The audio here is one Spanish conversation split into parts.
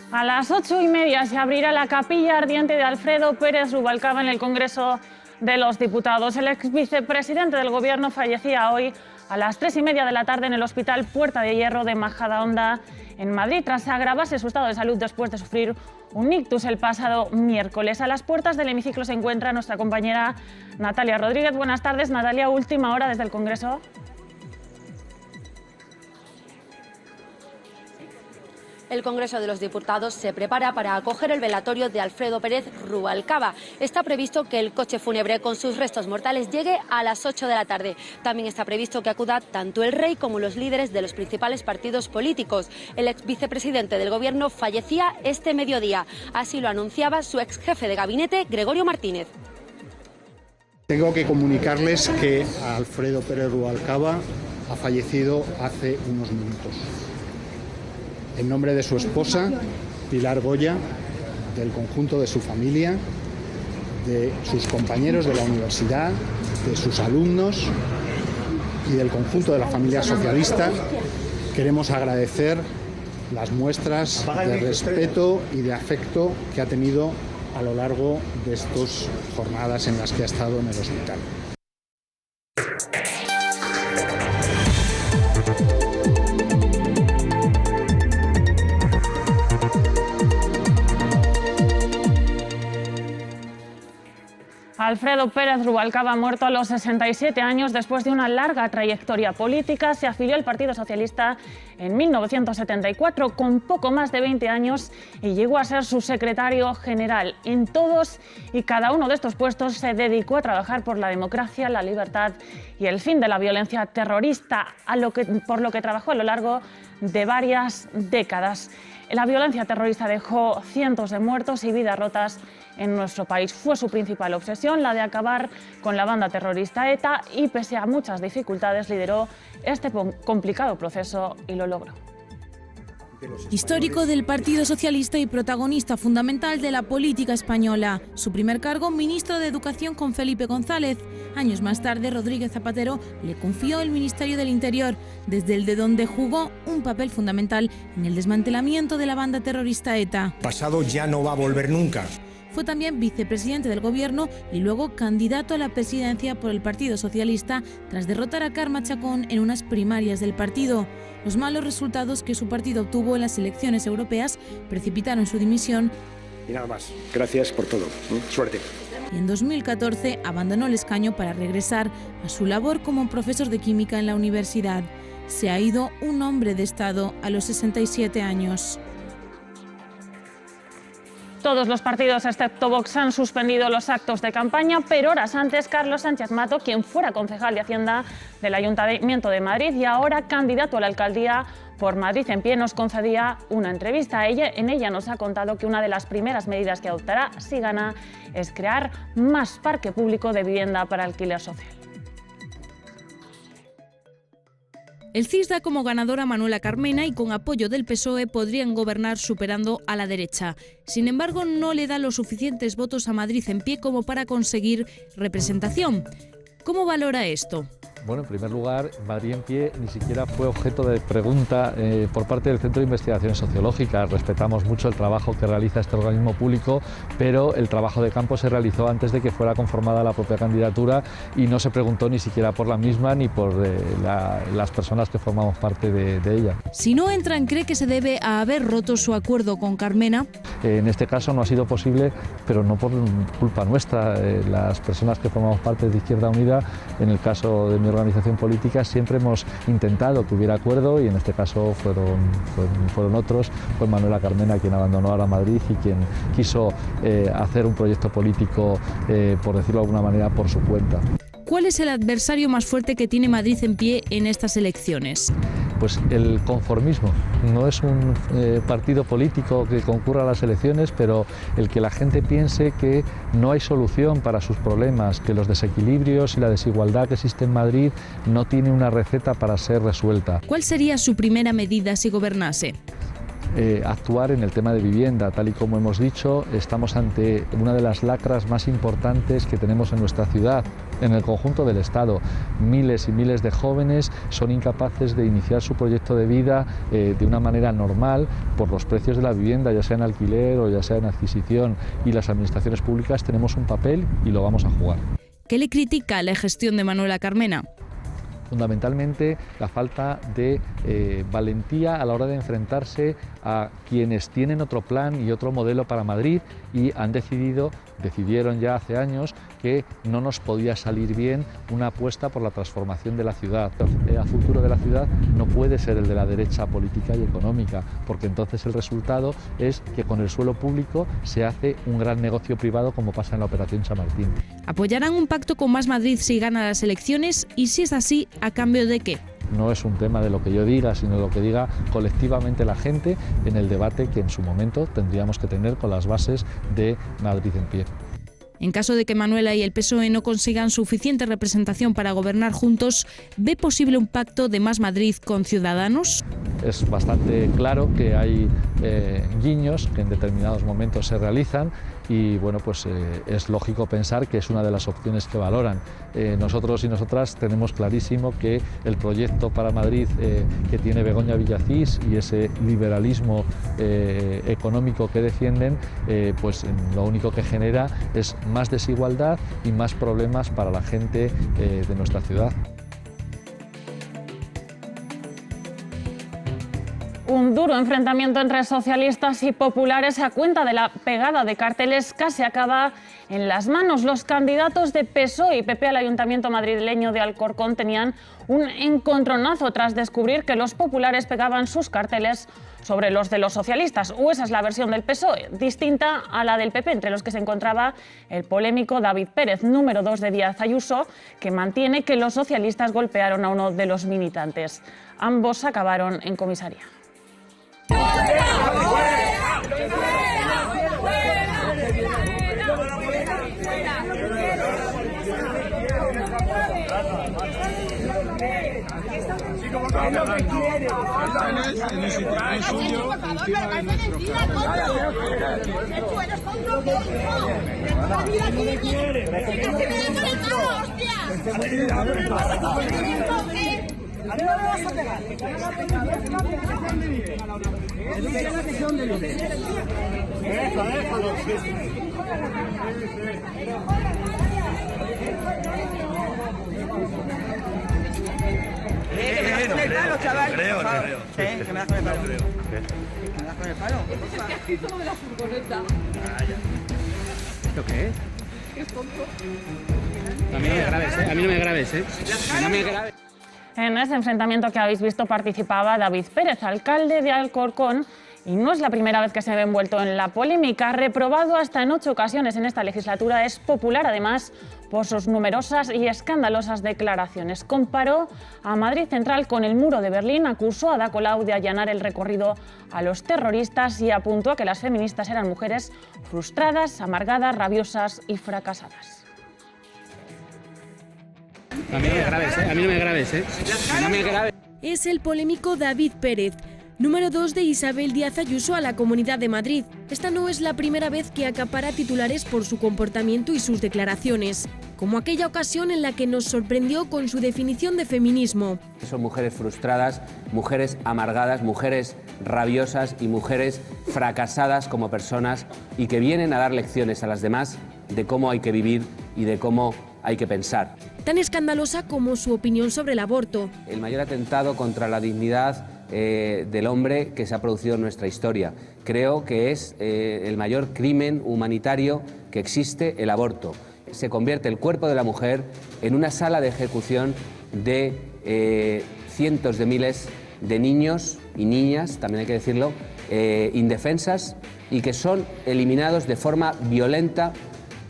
A las 8:30 se abrirá la capilla ardiente de Alfredo Pérez Rubalcaba en el Congreso de los Diputados. El ex vicepresidente del Gobierno fallecía hoy a las 3:30 de la tarde en el Hospital Puerta de Hierro de Majadahonda, en Madrid, tras agravarse su estado de salud después de sufrir un ictus el pasado miércoles. A las puertas del hemiciclo se encuentra nuestra compañera Natalia Rodríguez. Buenas tardes, Natalia. Última hora desde el Congreso. El Congreso de los Diputados se prepara para acoger el velatorio de Alfredo Pérez Rubalcaba. Está previsto que el coche fúnebre con sus restos mortales llegue a las 8 de la tarde. También está previsto que acuda tanto el rey como los líderes de los principales partidos políticos. El ex vicepresidente del Gobierno fallecía este mediodía. Así lo anunciaba su ex jefe de gabinete, Gregorio Martínez. Tengo que comunicarles que Alfredo Pérez Rubalcaba ha fallecido hace unos minutos. En nombre de su esposa, Pilar Goya, del conjunto de su familia, de sus compañeros de la universidad, de sus alumnos y del conjunto de la familia socialista, queremos agradecer las muestras de respeto y de afecto que ha tenido a lo largo de estas jornadas en las que ha estado en el hospital. Alfredo Pérez Rubalcaba, muerto a los 67 años después de una larga trayectoria política, se afilió al Partido Socialista en 1974 con poco más de 20 años y llegó a ser su secretario general. En todos y cada uno de estos puestos se dedicó a trabajar por la democracia, la libertad y el fin de la violencia terrorista, por lo que trabajó a lo largo de varias décadas. La violencia terrorista dejó cientos de muertos y vidas rotas en nuestro país. Fue su principal obsesión la de acabar con la banda terrorista ETA y, pese a muchas dificultades, lideró este complicado proceso y lo logró. Histórico del Partido Socialista y protagonista fundamental de la política española. Su primer cargo, ministro de Educación con Felipe González. Años más tarde, Rodríguez Zapatero le confió el Ministerio del Interior, desde el de donde jugó un papel fundamental en el desmantelamiento de la banda terrorista ETA. Pasado ya no va a volver nunca. Fue también vicepresidente del Gobierno y luego candidato a la presidencia por el Partido Socialista tras derrotar a Carme Chacón en unas primarias del partido. Los malos resultados que su partido obtuvo en las elecciones europeas precipitaron su dimisión. Y nada más. Gracias por todo. Suerte. Y en 2014 abandonó el escaño para regresar a su labor como profesor de química en la universidad. Se ha ido un hombre de Estado a los 67 años. Todos los partidos, excepto Vox, han suspendido los actos de campaña, pero horas antes, Carlos Sánchez Mato, quien fuera concejal de Hacienda del Ayuntamiento de Madrid y ahora candidato a la alcaldía por Madrid en Pie, nos concedía una entrevista. En ella nos ha contado que una de las primeras medidas que adoptará si gana es crear más parque público de vivienda para alquiler social. El CIS da como ganadora a Manuela Carmena y con apoyo del PSOE podrían gobernar superando a la derecha. Sin embargo, no le da los suficientes votos a Madrid en Pie como para conseguir representación. ¿Cómo valora esto? Bueno, en primer lugar, Madrid en Pie ni siquiera fue objeto de pregunta por parte del Centro de Investigaciones Sociológicas. Respetamos mucho el trabajo que realiza este organismo público, pero el trabajo de campo se realizó antes de que fuera conformada la propia candidatura y no se preguntó ni siquiera por la misma ni por las personas que formamos parte de ella. Si no entran, ¿cree que se debe a haber roto su acuerdo con Carmena? En este caso no ha sido posible, pero no por culpa nuestra. Las personas que formamos parte de Izquierda Unida, en el caso de mi organización política, siempre hemos intentado que hubiera acuerdo y en este caso fueron otros. Fue Manuela Carmena quien abandonó ahora Madrid y quien quiso hacer un proyecto político, por decirlo de alguna manera, por su cuenta. ¿Cuál es el adversario más fuerte que tiene Madrid en Pie en estas elecciones? Pues el conformismo. No es un partido político que concurra a las elecciones, pero el que la gente piense que no hay solución para sus problemas, que los desequilibrios y la desigualdad que existe en Madrid no tiene una receta para ser resuelta. ¿Cuál sería su primera medida si gobernase? actuar en el tema de vivienda. Tal y como hemos dicho, estamos ante una de las lacras más importantes que tenemos en nuestra ciudad, en el conjunto del Estado. Miles y miles de jóvenes son incapaces de iniciar su proyecto de vida de una manera normal por los precios de la vivienda, ya sea en alquiler o ya sea en adquisición, y las administraciones públicas tenemos un papel y lo vamos a jugar. ¿Qué le critica a la gestión de Manuela Carmena? Fundamentalmente la falta de valentía a la hora de enfrentarse a quienes tienen otro plan y otro modelo para Madrid y decidieron ya hace años que no nos podía salir bien una apuesta por la transformación de la ciudad. El futuro de la ciudad no puede ser el de la derecha política y económica, porque entonces el resultado es que con el suelo público se hace un gran negocio privado, como pasa en la Operación Chamartín. ¿Apoyarán un pacto con Más Madrid si gana las elecciones? Y si es así, ¿a cambio de qué? No es un tema de lo que yo diga, sino de lo que diga colectivamente la gente en el debate que en su momento tendríamos que tener con las bases de Madrid en pie. En caso de que Manuela y el PSOE no consigan suficiente representación para gobernar juntos, ¿ve posible un pacto de Más Madrid con Ciudadanos? Es bastante claro que hay guiños que en determinados momentos se realizan y bueno, pues es lógico pensar que es una de las opciones que valoran. Nosotros y nosotras tenemos clarísimo que el proyecto para Madrid que tiene Begoña Villacís y ese liberalismo económico que defienden, pues lo único que genera es más desigualdad y más problemas para la gente de nuestra ciudad. Un duro enfrentamiento entre socialistas y populares a cuenta de la pegada de carteles casi acaba en las manos. Los candidatos de PSOE y PP al Ayuntamiento madrileño de Alcorcón tenían un encontronazo tras descubrir que los populares pegaban sus carteles sobre los de los socialistas, o esa es la versión del PSOE, distinta a la del PP, entre los que se encontraba el polémico David Pérez, número 2 de Díaz Ayuso, que mantiene que los socialistas golpearon a uno de los militantes. Ambos acabaron en comisaría. ¿Esto qué es? A mí no me grabes, ¿eh? A mí no me grabes, ¿eh? No me grabes. En ese enfrentamiento que habéis visto participaba David Pérez, alcalde de Alcorcón, y no es la primera vez que se ve envuelto en la polémica. Reprobado hasta en 8 ocasiones en esta legislatura, es popular además por sus numerosas y escandalosas declaraciones. Comparó a Madrid Central con el muro de Berlín, acusó a Ada Colau de allanar el recorrido a los terroristas y apuntó a que las feministas eran mujeres frustradas, amargadas, rabiosas y fracasadas. A mí no me grabes, ¿eh? A mí no me grabes, ¿eh? No me grabes. Es el polémico David Pérez, número 2 de Isabel Díaz Ayuso a la Comunidad de Madrid. Esta no es la primera vez que acapara titulares por su comportamiento y sus declaraciones, como aquella ocasión en la que nos sorprendió con su definición de feminismo. Son mujeres frustradas, mujeres amargadas, mujeres rabiosas y mujeres fracasadas como personas y que vienen a dar lecciones a las demás de cómo hay que vivir y de cómo hay que pensar. Tan escandalosa como su opinión sobre el aborto. El mayor atentado contra la dignidad del hombre que se ha producido en nuestra historia. Creo que es el mayor crimen humanitario que existe, el aborto. Se convierte el cuerpo de la mujer en una sala de ejecución de cientos de miles de niños y niñas, también hay que decirlo, indefensas y que son eliminados de forma violenta.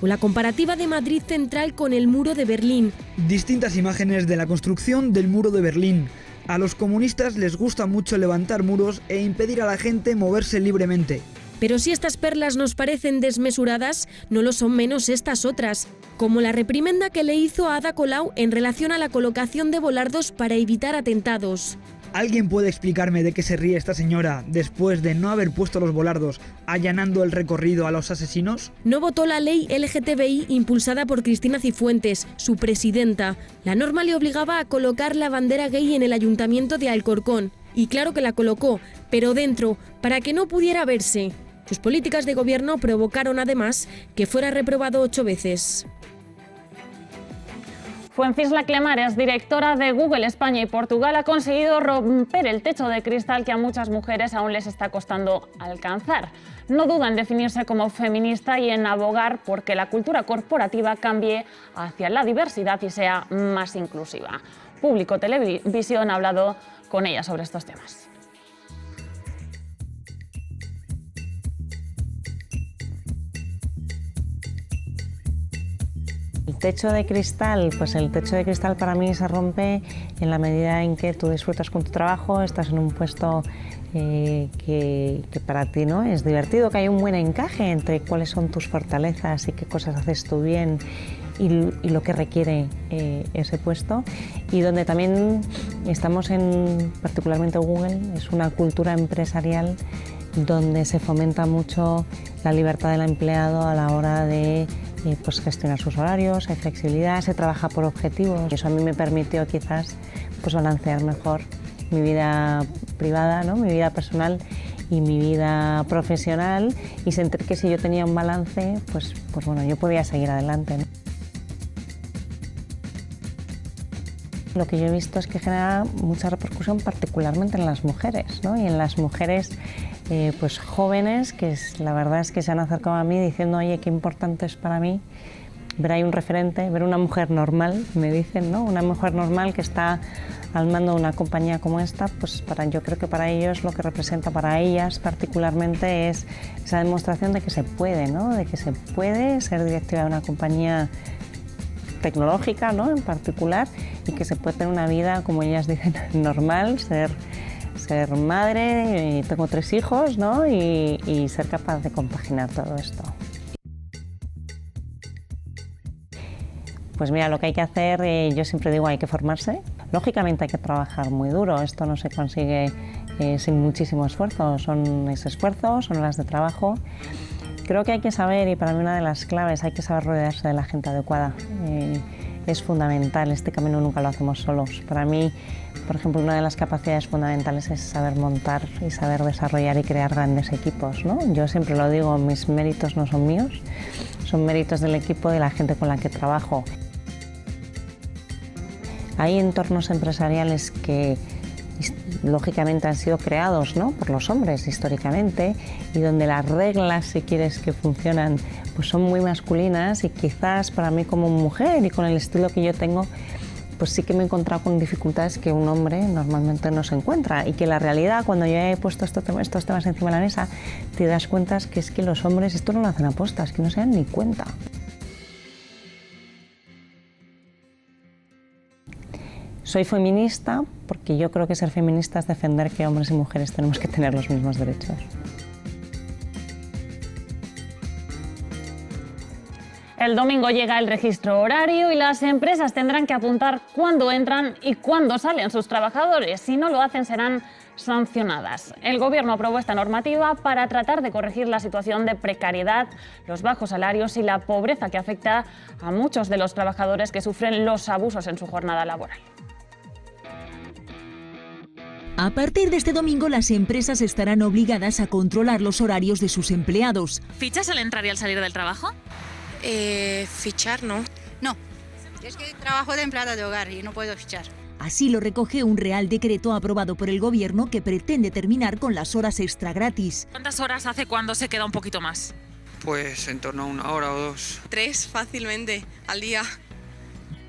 O la comparativa de Madrid Central con el muro de Berlín. Distintas imágenes de la construcción del muro de Berlín. A los comunistas les gusta mucho levantar muros e impedir a la gente moverse libremente. Pero si estas perlas nos parecen desmesuradas, no lo son menos estas otras, como la reprimenda que le hizo a Ada Colau en relación a la colocación de volardos para evitar atentados. ¿Alguien puede explicarme de qué se ríe esta señora después de no haber puesto los volardos allanando el recorrido a los asesinos? No votó la ley LGTBI impulsada por Cristina Cifuentes, su presidenta. La norma le obligaba a colocar la bandera gay en el ayuntamiento de Alcorcón. Y claro que la colocó, pero dentro, para que no pudiera verse. Sus políticas de gobierno provocaron además que fuera reprobado 8 veces. Fuencisla Clemares, directora de Google España y Portugal, ha conseguido romper el techo de cristal que a muchas mujeres aún les está costando alcanzar. No duda en definirse como feminista y en abogar por que la cultura corporativa cambie hacia la diversidad y sea más inclusiva. Público Televisión ha hablado con ella sobre estos temas. El techo de cristal, pues el techo de cristal para mí se rompe en la medida en que tú disfrutas con tu trabajo, estás en un puesto que para ti, ¿no?, es divertido, que hay un buen encaje entre cuáles son tus fortalezas y qué cosas haces tú bien y lo que requiere ese puesto, y donde también estamos particularmente Google, es una cultura empresarial donde se fomenta mucho la libertad del empleado a la hora de pues gestionar sus horarios, hay flexibilidad, se trabaja por objetivos. Eso a mí me permitió quizás pues balancear mejor mi vida privada, ¿no?, mi vida personal y mi vida profesional, y sentir que si yo tenía un balance, pues bueno, yo podía seguir adelante, ¿no? Lo que yo he visto es que genera mucha repercusión particularmente en las mujeres, ¿no?, y en las mujeres pues jóvenes, que la verdad es que se han acercado a mí diciendo, oye, qué importante es para mí ver ahí un referente, ver una mujer normal, me dicen, ¿no?, una mujer normal que está al mando de una compañía como esta, pues yo creo que para ellos lo que representa, para ellas particularmente, es esa demostración de que se puede, ¿no?, de que se puede ser directiva de una compañía tecnológica, ¿no?, en particular, y que se puede tener una vida, como ellas dicen, normal, ser madre, tengo 3 hijos, ¿no?, y ser capaz de compaginar todo esto. Pues mira, lo que hay que hacer, yo siempre digo, hay que formarse. Lógicamente hay que trabajar muy duro, esto no se consigue sin muchísimo esfuerzo, son ese esfuerzo, son horas de trabajo. Creo que hay que saber, y para mí una de las claves, hay que saber rodearse de la gente adecuada. Es fundamental, este camino nunca lo hacemos solos. Para mí, por ejemplo, una de las capacidades fundamentales es saber montar y saber desarrollar y crear grandes equipos, ¿no? Yo siempre lo digo, mis méritos no son míos, son méritos del equipo, de la gente con la que trabajo. Hay entornos empresariales que lógicamente han sido creados, ¿no?, por los hombres históricamente, y donde las reglas, si quieres, que funcionan, pues son muy masculinas, y quizás para mí como mujer y con el estilo que yo tengo, pues sí que me he encontrado con dificultades que un hombre normalmente no se encuentra, y que la realidad, cuando yo he puesto estos temas encima de la mesa, te das cuenta que es que los hombres esto no lo hacen aposta, es que no se dan ni cuenta. Soy feminista porque yo creo que ser feminista es defender que hombres y mujeres tenemos que tener los mismos derechos. El domingo llega el registro horario y las empresas tendrán que apuntar cuándo entran y cuándo salen sus trabajadores. Si no lo hacen, serán sancionadas. El Gobierno aprobó esta normativa para tratar de corregir la situación de precariedad, los bajos salarios y la pobreza que afecta a muchos de los trabajadores que sufren los abusos en su jornada laboral. A partir de este domingo, las empresas estarán obligadas a controlar los horarios de sus empleados. ¿Fichas al entrar y al salir del trabajo? Fichar no. No, es que trabajo de empleada de hogar y no puedo fichar. Así lo recoge un Real Decreto aprobado por el Gobierno que pretende terminar con las horas extra gratis. ¿Cuántas horas hace cuando se queda un poquito más? Pues en torno a 1 hora o 2. 3 fácilmente al día.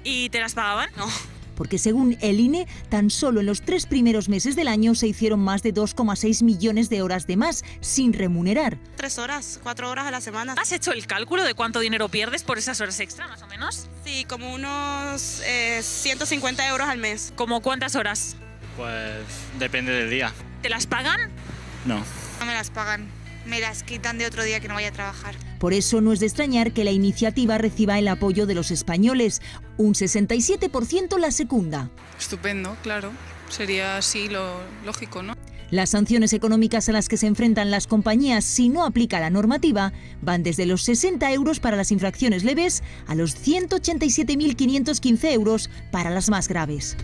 ¿Y te las pagaban? No. Porque según el INE, tan solo en los 3 primeros meses del año se hicieron más de 2,6 millones de horas de más, sin remunerar. 3 horas, 4 horas a la semana. ¿Has hecho el cálculo de cuánto dinero pierdes por esas horas extra, más o menos? Sí, como unos 150 euros al mes. ¿Cómo cuántas horas? Pues depende del día. ¿Te las pagan? No. No me las pagan, me las quitan de otro día que no vaya a trabajar. Por eso no es de extrañar que la iniciativa reciba el apoyo de los españoles. Un 67% la secunda. Estupendo, claro. sería así lo lógico, ¿no? Las sanciones económicas a las que se enfrentan las compañías si no aplica la normativa van desde los 60 euros para las infracciones leves a los 187.515 euros para las más graves.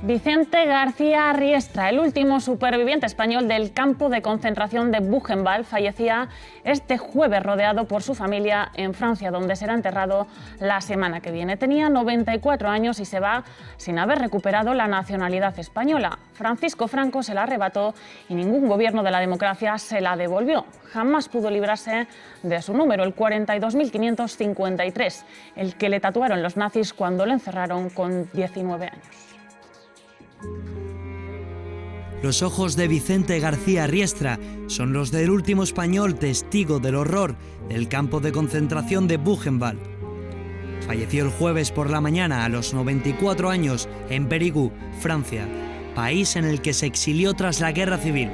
Vicente García Riestra, el último superviviente español del campo de concentración de Buchenwald, fallecía este jueves rodeado por su familia en Francia, donde será enterrado la semana que viene. Tenía 94 años y se va sin haber recuperado la nacionalidad española. Francisco Franco se la arrebató y ningún gobierno de la democracia se la devolvió. Jamás pudo librarse de su número, el 42.553, el que le tatuaron los nazis cuando lo encerraron con 19 años. Los ojos de Vicente García Riestra son los del último español testigo del horror del campo de concentración de Buchenwald. Falleció el jueves por la mañana a los 94 años en Périgueux, Francia, país en el que se exilió tras la guerra civil.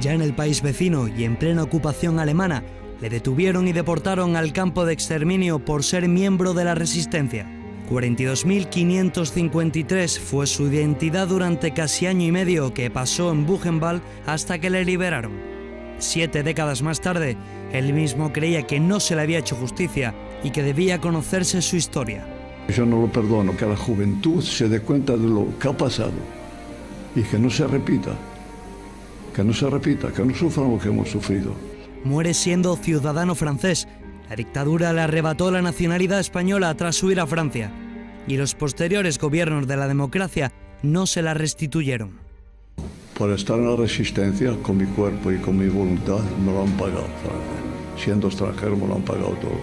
Ya en el país vecino y en plena ocupación alemana, le detuvieron y deportaron al campo de exterminio por ser miembro de la resistencia. 42.553 fue su identidad durante casi año y medio que pasó en Buchenwald hasta que le liberaron. 7 décadas más tarde, él mismo creía que no se le había hecho justicia y que debía conocerse su historia. Yo no lo perdono, que la juventud se dé cuenta de lo que ha pasado y que no se repita, que no sufran lo que hemos sufrido. Muere siendo ciudadano francés. La dictadura le arrebató la nacionalidad española tras huir a Francia, y los posteriores gobiernos de la democracia no se la restituyeron. Por estar en la resistencia, con mi cuerpo y con mi voluntad, me lo han pagado, Francia. Siendo extranjero me lo han pagado todo.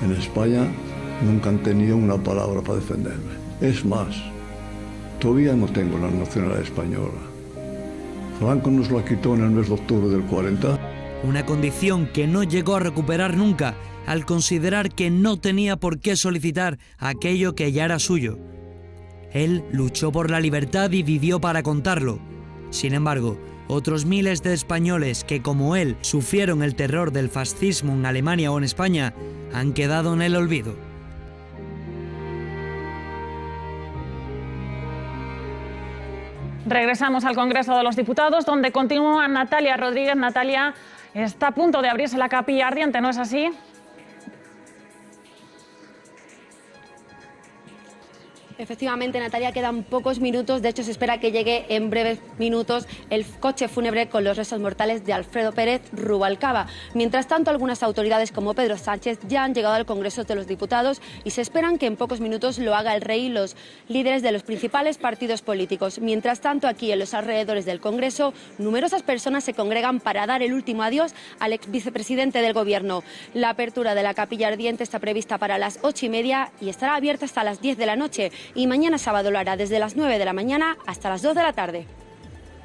En España nunca han tenido una palabra para defenderme. Es más, todavía no tengo la nacionalidad española. Franco nos la quitó en el mes de octubre del 40. Una condición que no llegó a recuperar nunca al considerar que no tenía por qué solicitar aquello que ya era suyo. Él luchó por la libertad y vivió para contarlo. Sin embargo, otros miles de españoles que, como él, sufrieron el terror del fascismo en Alemania o en España, han quedado en el olvido. Regresamos al Congreso de los Diputados, donde continúa Natalia Rodríguez. Natalia, está a punto de abrirse la capilla ardiente, ¿no es así? Efectivamente, Natalia, quedan pocos minutos. De hecho, se espera que llegue en breves minutos el coche fúnebre con los restos mortales de Alfredo Pérez Rubalcaba. Mientras tanto, algunas autoridades como Pedro Sánchez ya han llegado al Congreso de los Diputados y se esperan que en pocos minutos lo haga el rey y los líderes de los principales partidos políticos. Mientras tanto, aquí en los alrededores del Congreso, numerosas personas se congregan para dar el último adiós al ex vicepresidente del Gobierno. La apertura de la capilla ardiente está prevista para las 8:30 y estará abierta hasta las 10 de la noche. Y mañana sábado lo hará desde las 9 de la mañana hasta las 2 de la tarde.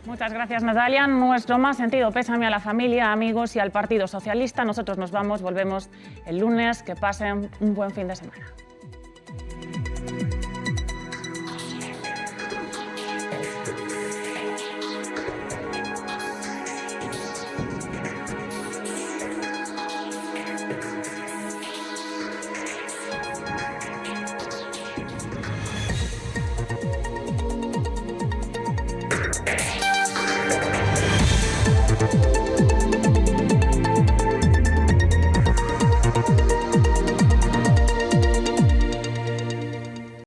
Muchas gracias, Natalia. Nuestro más sentido pésame a la familia, amigos y al Partido Socialista. Nosotros nos vamos, volvemos el lunes. Que pasen un buen fin de semana.